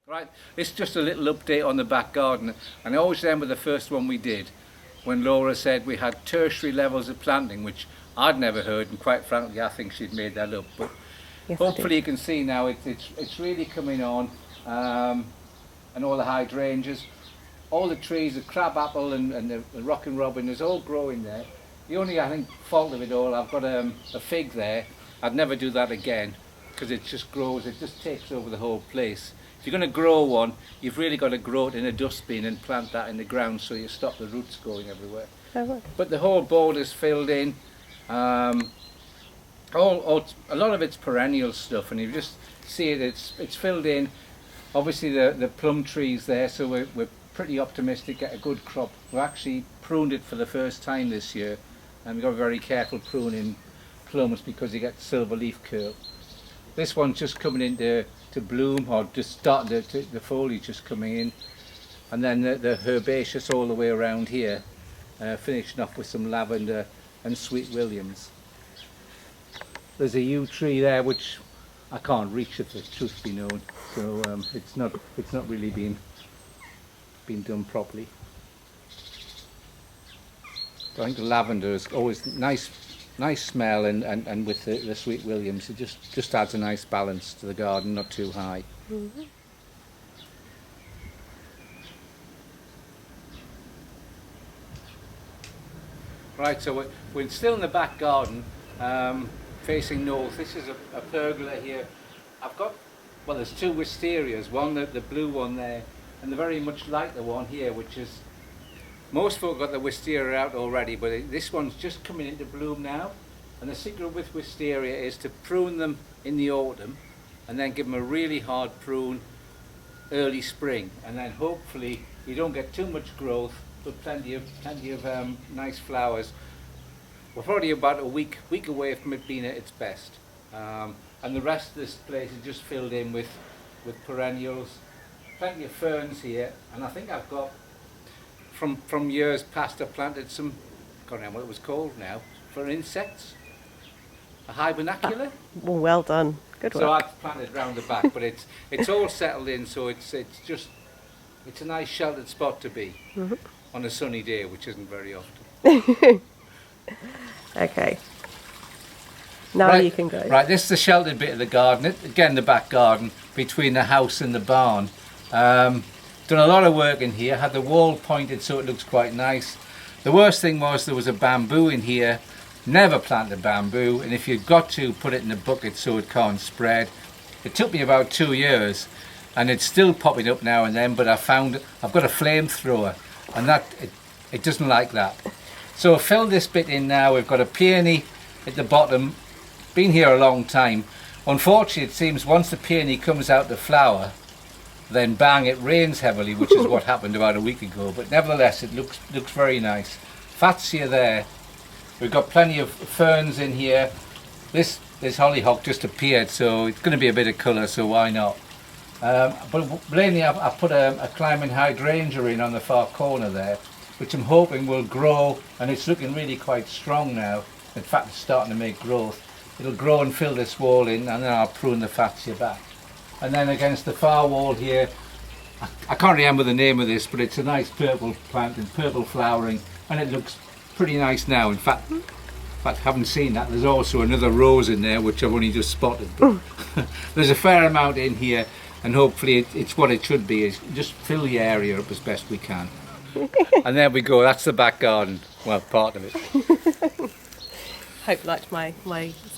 Right, it's just a little update on the back garden, and I always remember the first one we did when Laura said we had tertiary levels of planting, which I'd never heard, and quite frankly I think she'd made that up, but yes, hopefully you can see now it's really coming on, and all the hydrangeas, all the trees, the crabapple and the rocking robin is all growing there. The only, I think, fault of it all, I've got a fig there. I'd never do that again because it just grows, it just takes over the whole place. If you're going to grow one, you've really got to grow it in a dustbin and plant that in the ground so you stop the roots going everywhere. Oh, but the whole border's filled in. A lot of it's perennial stuff, and you just see it, it's filled in. Obviously the plum trees there, so we're pretty optimistic, get a good crop. We actually pruned it for the first time this year, and we've got to be very careful pruning plums because you get silver leaf curl. This one's just coming into bloom, or just starting the foliage just coming in, and then the herbaceous all the way around here, finishing off with some lavender and sweet williams. There's a yew tree there which I can't reach, if the truth be known, so it's not really been done properly. I think the lavender is always nice smell, and with the sweet williams, it just adds a nice balance to the garden, not too high. Mm-hmm. Right, so we're still in the back garden, facing north. This is a pergola here. I've got, well, there's two wisterias, one the blue one there, and the very much like the one here, which is, most folk got the wisteria out already, but this one's just coming into bloom now. And the secret with wisteria is to prune them in the autumn and then give them a really hard prune early spring, and then hopefully you don't get too much growth but plenty of nice flowers. We're probably about a week away from it being at its best, and the rest of this place is just filled in with perennials, plenty of ferns here, and I think I've got from years past I planted some, I can't remember what it was called now, for insects, a hibernacula. Well done, good work. So I've planted round the back, but it's all settled in, so it's a nice sheltered spot to be on a sunny day, which isn't very often. Okay, now right, you can go. Right, this is the sheltered bit of the garden, again the back garden between the house and the barn. Done a lot of work in here, had the wall pointed so it looks quite nice. The worst thing was there was a bamboo in here. Never planted bamboo, and if you've got to, put it in a bucket so it can't spread. It took me about 2 years, and it's still popping up now and then, but I've got a flamethrower, and it doesn't like that. So I've filled this bit in now. We've got a peony at the bottom, been here a long time. Unfortunately, it seems once the peony comes out the flower, then bang, it rains heavily, which is what happened about a week ago, but nevertheless it looks very nice. Fatsia there. We've got plenty of ferns in here. This hollyhock just appeared, so it's going to be a bit of colour, so why not? But mainly I've put a climbing hydrangea in on the far corner there, which I'm hoping will grow, and it's looking really quite strong now. In fact, it's starting to make growth. It'll grow and fill this wall in, and then I'll prune the fatsia back. And then against the far wall here, I can't remember the name of this, but it's a nice purple plant and purple flowering, and it looks pretty nice now. In fact, I haven't seen that. There's also another rose in there, which I've only just spotted. But there's a fair amount in here, and hopefully it's what it should be, is just fill the area up as best we can. And there we go, that's the back garden. Well, part of it. Hope you liked my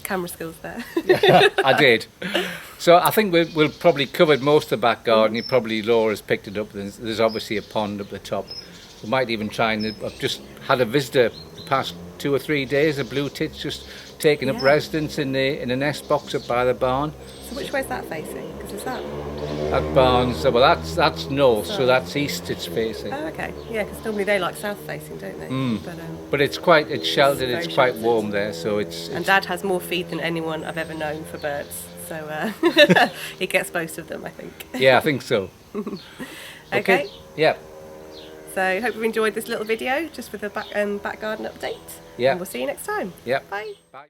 camera skills there. I did. So I think we'll probably covered most of the back garden. Laura's picked it up. There's obviously a pond up the top. We might even try I've just had a visitor the past 2 or 3 days, a blue tit's just taken up residence in a nest box up by the barn. So which way is that facing? Because is that barn's, well, that's north, so that's east it's facing. Oh, okay. Yeah, because normally they like south facing, don't they? But it's sheltered, it's quite sheltered. Warm there, so it's... And Dad has more feed than anyone I've ever known for birds, so he gets most of them, I think. Yeah, I think so. Okay. Yeah. So hope you've enjoyed this little video, just with a back garden update. Yeah. And we'll see you next time. Yeah. Bye. Bye.